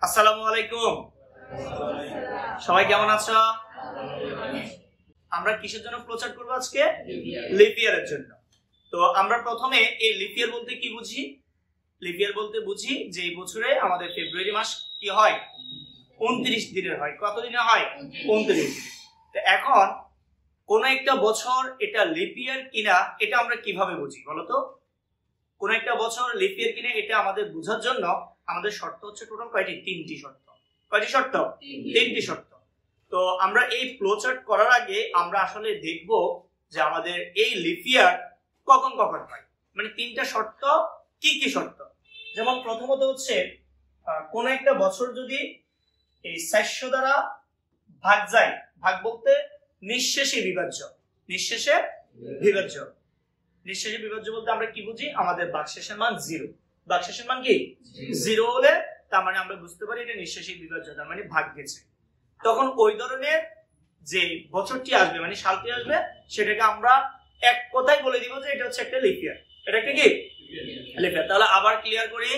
আসসালামু আলাইকুম। সবাই কেমন আছো? আমরা কিসের জন্য ফ্লোচার্ট করব আজকে? লিপ ইয়ারের জন্য। তো আমরা প্রথমে এই লিপ ইয়ার বলতে কি বুঝি? লিপ ইয়ার বলতে বুঝি যে এই বছরে আমাদের ফেব্রুয়ারি মাস কি হয়, 29 দিনের হয়। কত দিনে হয়? 29। তো এখন কোন একটা বছর এটা লিপ ইয়ার কিনা এটা আমরা কিভাবে বুঝি বলো তো? কোন একটা বছর লিপ ইয়ার কিনা এটা আমাদের বোঝার জন্য আমাদের শর্ত হচ্ছে টোটাল কয়টি? 3টি শর্ত। কয়টি শর্ত? 3টি শর্ত। তো আমরা এই ফ্লোচার্ট করার আগে আমরা আসলে দেখব যে আমাদের এই লিপ ইয়ার কখন কখন হয়, মানে 3টা শর্ত কি কি শর্ত। যেমন প্রথমত হচ্ছে কোন একটা বছর যদি এই 400 দ্বারা ভাগ যায়, ভাগ বলতে নিঃশেষে বিভাজ্য, নিঃশেষে বিভাজ্য। নিঃশেষে বিভাজ্য বলতে আমরা কি বুঝি? আমাদের ভাগশেষের মান 0। ভাগশেষের মান কি 0 হলে তার মানে আমরা বুঝতে পারি এটা নিঃশেষে বিভাজ্য, তার মানে ভাগ গেছে। তখন ওই ধরনের যে বছরটি আসবে মানে সালটি আসবে সেটাকে আমরা এক কথায় বলে দিব যে এটা হচ্ছে একটা লিপ ইয়ার। এটা একটা কি লিপ ইয়ার। তাহলে আবার ক্লিয়ার করি।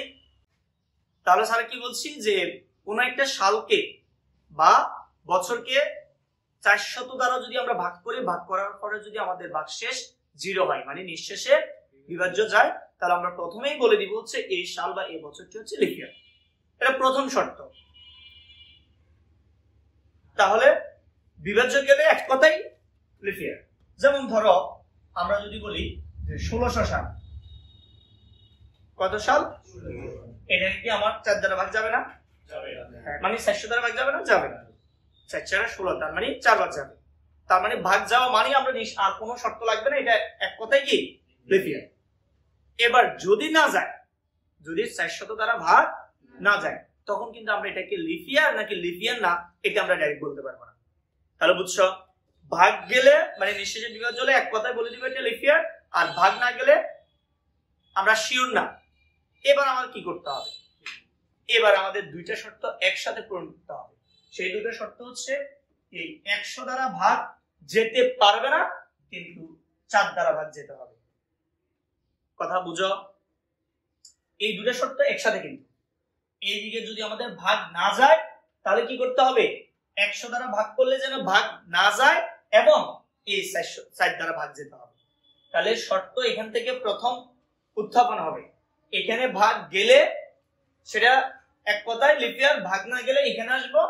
তাহলে স্যার কি বলছি যে কোন একটা সালকে বা বছরকে 400 দ্বারা যদি আমরা ভাগ করি, ভাগ করার পরে যদি আমাদের ভাগশেষ 0 হয় মানে নিঃশেষে বিভাজ্য যায়, তাহলে আমরা প্রথমেই বলে দিব হচ্ছে এই সাল বা এই বছরটি হচ্ছে লিপ ইয়ার। এটা প্রথম শর্ত। তাহলে বিভাজ্য গেলে এক কথাই লিপ ইয়ার। যেমন ধরো আমরা যদি বলি যে 1600 সাল, কত সাল? এটা কি আমার 4 দ্বারা ভাগ যাবে না? মানে 400 দ্বারা ভাগ যাবে না? যাবে না। 4 4 16 তার মানে 4 ভাগ যাবে। তার মানে ভাগ যাওয়া মানে আমরা আর কোনো শর্ত লাগবে না, এটা এক কথাই কি লিপ ইয়ার। এবার যদি না যায়, যদি 400 দ্বারা ভাগ না যায়, তখন কিন্তু আমরা এটাকে লিপ ইয়ার নাকি লিপ ইয়ার না এটা আমরা ডাইরেক্ট বলতে পারবো না। তাহলে বুঝছো? ভাগ গেলে মানে নিঃশেষে বিভাজ্য হলে এক কথায় বলে দিব এটা লিপ ইয়ার, আর ভাগ না গেলে আমরা শিওর না। এবার আমাদের কি করতে হবে? এবার আমাদের দুইটা শর্ত একসাথে পূরণ করতে হবে। সেই দুটো শর্ত হচ্ছে এই 100 দ্বারা ভাগ যেতে পারবে না, কিন্তু 4 দ্বারা ভাগ যেতে হবে। কথা বুঝো? এই দুটো শর্ত একসাথে। কিন্তু এইদিকে যদি আমাদের ভাগ না যায় তাহলে কি করতে হবে? 100 দ্বারা ভাগ করলে যেন ভাগ না যায় এবং এই 4 দ্বারা ভাগ যেতে হবে। তাহলে শর্ত এখান থেকে প্রথম উত্থাপন হবে। এখানে ভাগ গেলে সেটা এক কথায় লিপ ইয়ার, ভাগ না গেলে এখানে আসবো।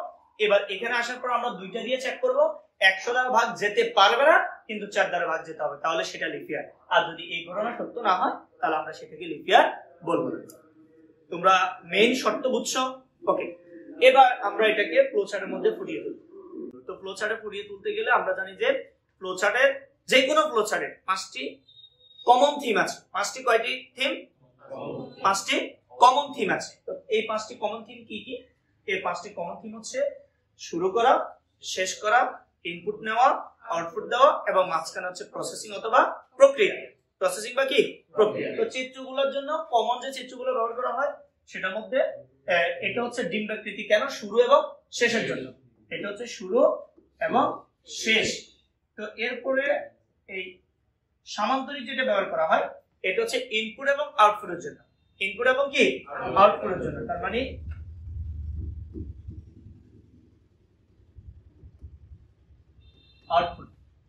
এবার এখানে আসার পর আমরা দুইটা দিয়ে চেক করব। 100 দ্বারা ভাগ যেতে পারবে না, কিন্তু 4 দ্বারা ভাগ যেতে হবে, তাহলে সেটা লিপ ইয়ার। আর যদি এই ঘটনা সত্য না হয় তাহলে আমরা সেটাকে লিপ ইয়ার বলবো না। তোমরা মেইন শর্ত বুঝছো? ওকে, এবার আমরা এটাকে ফ্লোচার্টের মধ্যে ফুটিয়ে তুলব। তো ফ্লোচার্টে ফুটিয়ে তুলতে গেলে আমরা জানি যে ফ্লোচার্টের যে কোনো ফ্লোচার্টের 5টি কমন থিম আছে। 5টি কয়টি থিম? 5টি কমন থিম আছে। তো এই 5টি কমন থিম কি কি? এই 5টি কমন থিম হচ্ছে শুরু করা, শেষ করা, ইনপুট নেওয়া, আউটপুট দেওয়া এবং মাঝখানে হচ্ছে প্রসেসিং অথবা প্রক্রিয়া। প্রসেসিং বা কি প্রক্রিয়া। তো চিত্রগুলোর জন্য কমন যে চিত্রগুলো ব্যবহার করা হয় সেটার মধ্যে এটা হচ্ছে ডিম্বাকৃতি। কেন? শুরু এবং শেষের জন্য। এটা হচ্ছে শুরু এবং শেষ। তো এরপরে এই সামান্তরিক যেটা ব্যবহার করা হয় এটা হচ্ছে ইনপুট এবং আউটপুটের জন্য। ইনপুট এবং কি আউটপুটের জন্য, তার মানে আউটপুট।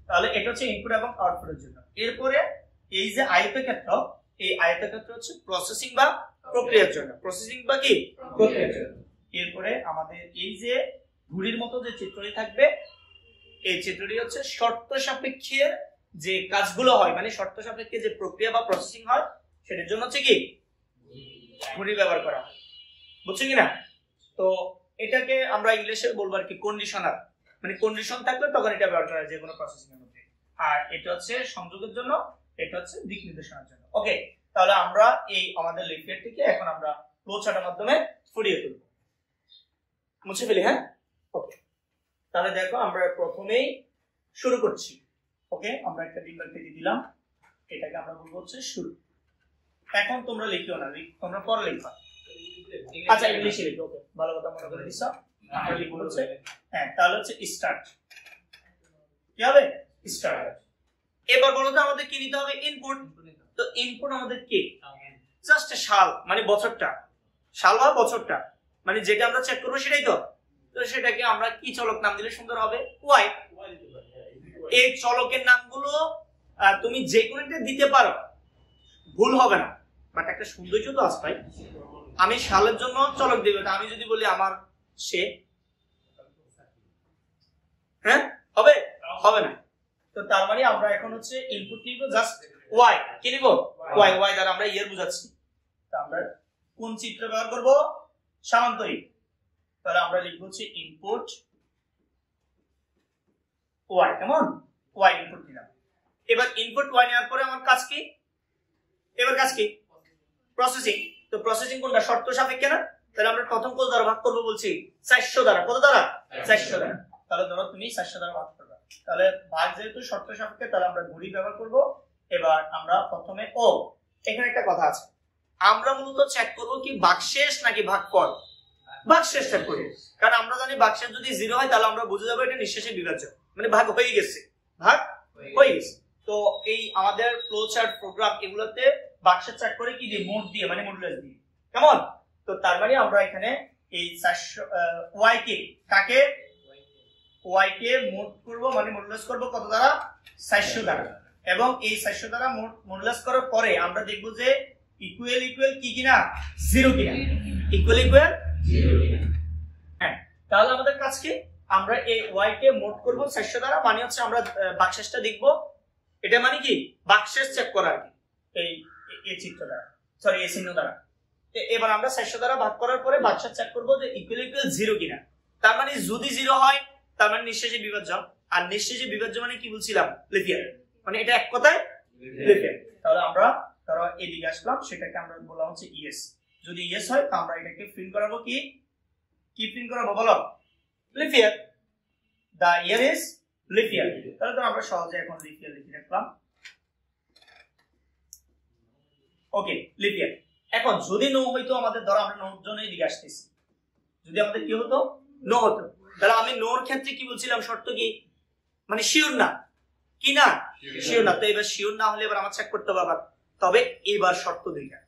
তাহলে এটা হচ্ছে ইনপুট এবং আউটপুটের জন্য। এরপরে এই যে আয়তক্ষেত্র, এই আয়তক্ষেত্র হচ্ছে প্রসেসিং বা প্রক্রিয়ার জন্য। প্রসেসিং বা কি প্রক্রিয়ার জন্য। এরপরে আমাদের এই যে ঘুড়ির মতো যে চিত্রটি থাকবে, এই চিত্রটি হচ্ছে শর্ত সাপেক্ষে যে কাজগুলো হয়, মানে শর্ত সাপেক্ষে যে প্রক্রিয়া বা প্রসেসিং হয় সেটার জন্য হচ্ছে কি ঘুড়ি ব্যবহার করা হয়। বুঝছো কিনা? তো এটাকে আমরা ইংলিশে বলবো আর কি কন্ডিশনার, মানে কন্ডিশন থাকলে তখন এটা ব্যবহার করা হয় যে কোনো প্রসেসিং এর মধ্যে। আর এটা হচ্ছে সংযোগের জন্য, এটা হচ্ছে দিক নির্দেশনার জন্য। ওকে, তাহলে আমরা এই আমাদের লিপ ইয়ারটিকে এখন আমরা ফ্লোচার্টের মাধ্যমে ফুটিয়ে তুলব। মুছে ফেলি। হ্যাঁ, ওকে। তাহলে দেখো আমরা প্রথমেই শুরু করছি। ওকে, আমরা একটা ডিম্বাকৃতি দিলাম, এটাকে আমরা বলবো হচ্ছে শুরু। এখন তোমরা লিখিও না, তোমরা পরে লিখবা। আচ্ছা, ইংলিশে লিখো। ওকে, ভালো কথা মনে করে দিছো। আমরা লিখবো হচ্ছে হ্যাঁ, তাহলে হচ্ছে স্টার্ট। কি হবে? স্টার্ট। এবার বলো তো আমাদের কি নিতে হবে? ইনপুট। তো ইনপুট আমাদের কি? জাস্ট সাল মানে বছরটা, সাল বা বছরটা। মানে যেটা আমরা চেক করবো সেটাই তো। তো সেটাকে আমরা কি চলক নাম দিলে সুন্দর হবে? ওয়াই। এই চলকের নামগুলো তুমি যে কোনো একটা দিতে পারো, ভুল হবে না, বাট একটা সৌন্দর্য তো আছে ভাই। আমি শালের জন্য চলক দিব, আমি যদি বলি আমার সে, হ্যাঁ হবে? হবে না। তো তার মানে আমরা এখন হচ্ছে ইনপুট নিব জাস্ট ওয়াই। কি নিব? ওয়াই। ওয়াই দ্বারা আমরা ইয়ার বুঝাচ্ছি। তো আমরা কোন চিত্র ব্যবহার করব? সামান্তরিক। তাহলে আমরা লিখব হচ্ছে ইনপুট ওয়াই। কেমন? ওয়াই ইনপুট নিলাম। এবার ইনপুট ওয়াই নেওয়ার পরে আমার কাজ কি? এবার কাজ কি? প্রসেসিং। তো প্রসেসিং কোনটা? শর্ত সাপেক্ষে না? তাহলে আমরা প্রথম কত দ্বারা ভাগ করব বলছি? 400 দ্বারা। কত দ্বারা? 400 দ্বারা। তাহলে ধরো তুমি 400 দ্বারা ভাগ করবে। তাহলে ভাগ যেহেতু শর্ত সাপেক্ষে, তাহলে আমরা ঘড়ি ব্যবহার করব। এবার আমরা প্রথমে এখানে একটা কথা আছে, আমরা মূলত চেক করব কি ভাগশেষ নাকি ভাগফল? ভাগশেষ চেক করি, কারণ আমরা জানি ভাগশেষ যদি 0 হয় তাহলে আমরা বুঝে যাবো এটা নিঃশেষে বিভাজ্য, মানে ভাগ হয়ে গেছে, ভাগ হয়ে গেছে। তো এই আমাদের ফ্লো চার্ট প্রোগ্রাম এগুলোতে ভাগশেষ চেক করে কি দিয়ে? মোড দিয়ে, মানে মডুলাস দিয়ে। কেমন? তো তার মানে আমরা এখানে এই 400 ওয়াই কে কাকে? ওয়াই কে মোড করব, মানে মডুলাস করব কত দ্বারা? 400 দ্বারা। এবং এই 400 দ্বারা মডুলাস করার পরে আমরা দেখব যে ইকুয়াল ইকুয়াল কি কিনা? 0 কিনা। ইকুয়াল ইকুয়াল 0 কিনা। হ্যাঁ, তাহলে আমাদের কাজ কি? আমরা এই ওয়াই কে মোড করব 400 দ্বারা, মানে হচ্ছে আমরা ভাগশেষটা দেখব। এটা মানে কি? ভাগশেষ চেক করা আর কি, এই চিত্র দ্বারা, সরি এই চিহ্ন দ্বারা। এবার আমরা 400 দ্বারা ভাগ করার পরে ভাগশেষ চেক করব যে ইকুয়াল ইকুয়াল 0 কিনা। তার মানে যদি 0 হয় তার মানে নিঃশেষে বিভাজ্য, আর নিঃশেষে বিভাজ্য মানে কি বলছিলাম? লিনিয়ার, মানে এটা এক কথায় লিনিয়ার। তাহলে আমরা ধরো এদিকে আসলাম, সেটাকে আমরা বললাম হচ্ছে ইয়েস। যদি ইয়েস হয় তাহলে আমরা এটাকে প্রিন্ট করাবো কি? কি প্রিন্ট করাবো বলো? Linear. The year is linear. তাহলে তো আমরা সহজে এখন লিনিয়ার লিখে রাখলাম। Okay, linear. এখন যদি নো হইতো, আমাদের ধরো আমরা নোর জন্য এদিকে আসতেছি, যদি আমাদের কি হতো? নো হতো, তাহলে আমি নোর ক্ষেত্রে কি বলছিলাম? শর্ত কি? মানে শিওর না, কি না? শিওর না। তো এবার শিওর না হলে এবার আমার চেক করতে হবে। তবে এবার শর্ত দুইটা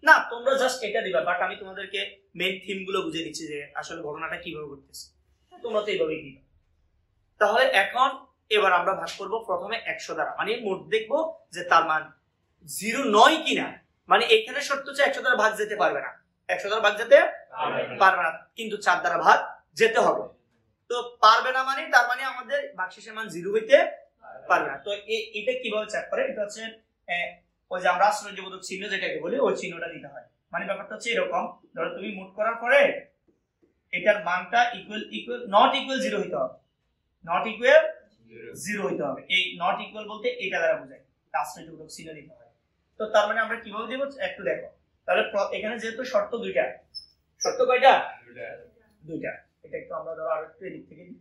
না, তোমরা জাস্ট এটা দিবা, বাট আমি তোমাদেরকে মেইন থিম গুলো বুঝিয়ে দিচ্ছি যে আসলে ঘটনাটা কিভাবে ঘটতেছে, তোমরা তো এইভাবেই দিবা। তাহলে এখন এবার আমরা ভাগ করব প্রথমে 100 দ্বারা, মানে মোট দেখবো যে তার মান 0 নয় কিনা। মানে এখানে শর্ত হচ্ছে 100 দ্বারা ভাগ যেতে পারবে না, 100 দ্বারা ভাগ যেতে পারবে না, কিন্তু 4 দ্বারা ভাগ যেতে হবে। তো পারবে না মানে তার মানে আমাদের ভাগশেষের মান 0 হইতে পারবে না। তো এটা কিভাবে চেক করে? এটা হচ্ছে ওই যে আমরা আশ্চর্যবোধক চিহ্ন যেটাকে বলি, ওই চিহ্নটা দিতে হয়। মানে ব্যাপারটা হচ্ছে এরকম, ধরো তুমি মোট করার পরে এটার মানটা ইকুয়াল ইকুয়াল নট ইকুয়াল 0 হইতে হবে, নট ইকুয়াল 0 হইতে হবে। এই নট ইকুয়াল বলতে এটা দ্বারা বোঝায়, আশ্চর্যবোধক চিহ্ন দিতে হয়। তো তার মানে আমরা কিভাবে দেব একটু দেখো। তাহলে এখানে যেহেতু শর্ত দুইটা, শর্ত কয়টা? দুইটা। এটা একটু আমরা ধরো আরো একটু এদিক থেকে দিই।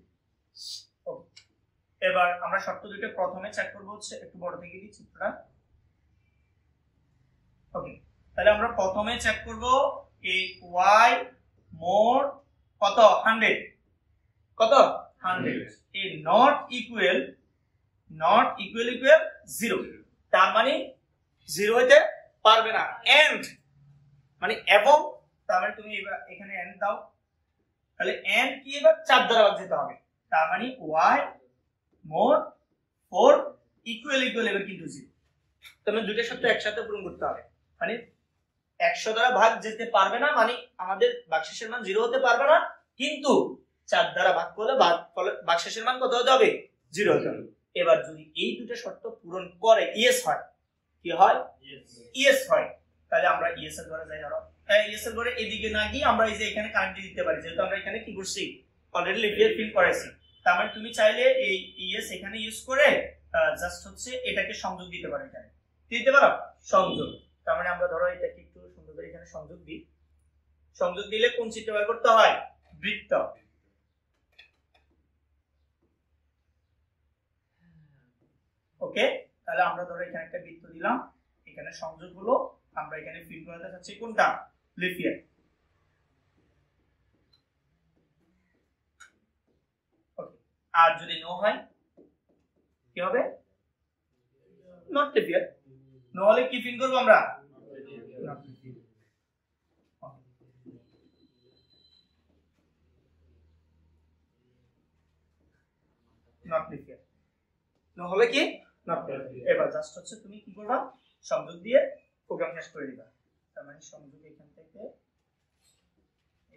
এবার আমরা শর্ত দুইটা প্রথমে চেক করব হচ্ছে, একটু বড় থেকে দিই চিত্রটা। ওকে, তাহলে আমরা প্রথমে চেক করব এই y মোড কত? 100। কত? 100। এই নট ইকুয়াল 0, তার মানে 0 হইতে পারবে না। এন্ড মানে এবং, তার মানে তুমি এখানে এন্ড দাও, তাহলে এন্ড কি? এবার 4 দ্বারা ভাগ যেতে হবে, তার মানে y মোড 4 ইকুয়াল এবার কিন্তু 0। তুমি দুইটা শর্ত একসাথে পূরণ করতে হবে। মানে 100 দ্বারা ভাগ যেতে পারবে না, মানে আমাদের ভাগশেষের মান 0 হতে পারবে না, কিন্তু 4 দ্বারা ভাগ করলে ভাগশেষের মান কত হতে হবে? 0 হতে হবে। এবার যদি এই দুটো শর্ত পূরণ করে ইয়েস হয়, কি হয়? ইয়েস হয়। তাহলে আমরা ইয়েস এর ঘরে যাই। ধরো ইয়েস এর ঘরে এদিকে না গিয়ে আমরা এই যে এখানে কারেন্ট দিতে পারি, যেহেতু আমরা এখানে কি করছি? অলরেডি লিনিয়ার প্রিন্ট করেছি। তার মানে তুমি চাইলে এই ইয়েস এখানে ইউজ করে জাস্ট হচ্ছে এটাকে সংযোগ দিতে পারো, এখানে দিতে পারো সংযোগ। তার মানে আমরা ধরো এটাকে একটু সুন্দর করে এখানে সংযোগ দিই। সংযোগ দিলে কোন চিত্র বের করতে হয়? বৃত্ত। ওকে, তাহলে আমরা ধরো এখানে একটা বৃত্ত দিলাম, এখানে সংযোগ হলো, আমরা এখানে প্রিন্ট করাতে চাচ্ছি কোনটা? লিনিয়ার। ওকে, আর যদি নো হয় কি হবে? Not linear. নো হলে কি প্রিন্ট করব আমরা? হবে কি নট প্রেজেন্ট। এবার জাস্ট হচ্ছে তুমি কি করবা সংযোগ দিয়ে প্রোগ্রাম শেষ করে দিবা। তার মানে সংযোগ এখান থেকে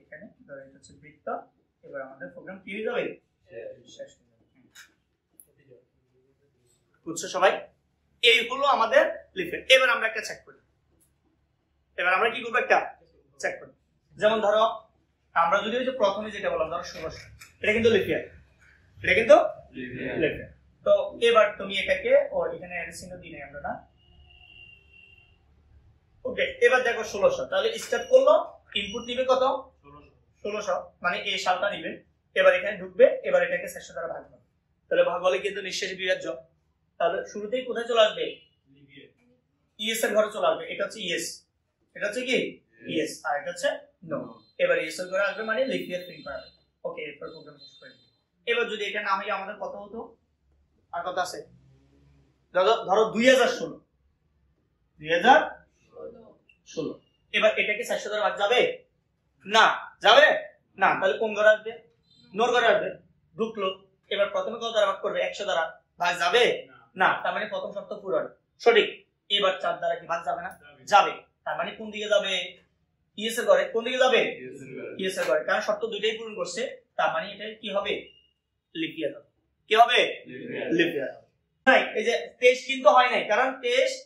এখানে ধরো এটা হচ্ছে বৃত্ত। এবার আমাদের প্রোগ্রাম কি হয়ে যাবে শেষ হয়ে যাবে। বুঝছো সবাই? এই হলো আমাদের লিফলেট। এবার আমরা একটা চেক করি। এবার আমরা কি করবো একটা চেক করি। যেমন ধরো আমরা যদি ওই যে প্রথমে যেটা বললাম ধরো 1600, এটা কিন্তু লিফলেট, এটা কিন্তু লিফলেট। তো এবার তুমি এটাকে ও এখানে অ্যারো চিহ্ন দিই নাই আমরা না। ওকে, এবার দেখো 1600, তাহলে স্টার্ট করলো, ইনপুট নিবে কত 1600, মানে এই সালটা নিবে। এবার এখানে ঢুকবে, এবার এটাকে 400 দ্বারা ভাগ করবে। তাহলে ভাগ হলে কিন্তু নিঃশেষে বিভাজ্য। তাহলে শুরুতেই কোথায় চলে আসবে ইএস এর ঘরে চলে আসবে। এটা হচ্ছে ইএস, এটা হচ্ছে কি ইএস, আর এটা হচ্ছে নো। এবার ইএস এর ঘরে আসবে মানে লিফিয়ার প্রিন্ট করা হবে। ওকে, এরপর প্রোগ্রাম শেষ করে দিই। এবার যদি এটা না হয় আমাদের কত হতো, আর কত আছে ধরো 2016। এবার এটাকে 400 দ্বারা ভাগ যাবে না, যাবে না। তাহলে কোন ঘরে আসবে নোর ঘরে আসবে। ঢুকলো, এবার প্রথমে কত দ্বারা ভাগ করবে 100 দ্বারা ভাগ যাবে না। তার মানে প্রথম শর্ত পূরণ সঠিক। এবার 4 দ্বারা কি ভাগ যাবে না, যাবে। তার মানে কোন দিকে যাবে ইএস এর ঘরে, কোন দিকে যাবে ইএস এর ঘরে, কারণ শর্ত দুইটাই পূরণ করছে। তার মানে এটা কি হবে লিপিয়ার হবে। কি হবে লিপিয়ার হবে। নাই এই যে টেস্ট কিন্তু হয় নাই, কারণ টেস্ট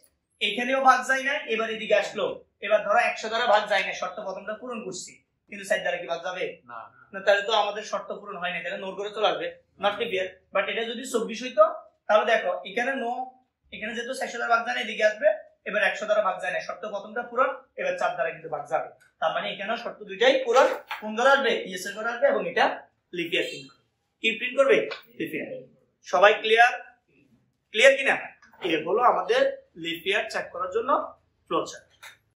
এখানেও ভাগ যায় না। এবার এদিকে আসলো, এবার ধরো 100 দ্বারা ভাগ যায় না, শর্ত প্রথমটা পূরণ করছি, কিন্তু 4 দ্বারা কি ভাগ যাবে না। তাহলে তো আমাদের শর্ত পূরণ হয় না, তাহলে নোর করে চলে আসবে নট লিপিয়ার। বাট এটা যদি 24 হইতো তাহলে দেখো এখানে নো, এখানে যেহেতু 400 দ্বারা ভাগ যায় না এদিকে আসবে, এবার 100 দ্বারা ভাগ যায় না, শর্ত প্রথমটা পূরণ, এবার 4 দ্বারা কিন্তু ভাগ যাবে। তার মানে এখানেও শর্ত দুইটাই পূরণ। কোন ঘরে আসবে ইএস এর ঘরে আসবে, এবং এটা লিপিয়ার প্রিন্ট করবে। কি প্রিন্ট করবে লিপিয়ার। সবাই ক্লিয়ার? ক্লিয়ার কিনা? এই হলো আমাদের লিপিয়ার চেক করার জন্য ফ্লো চার্ট।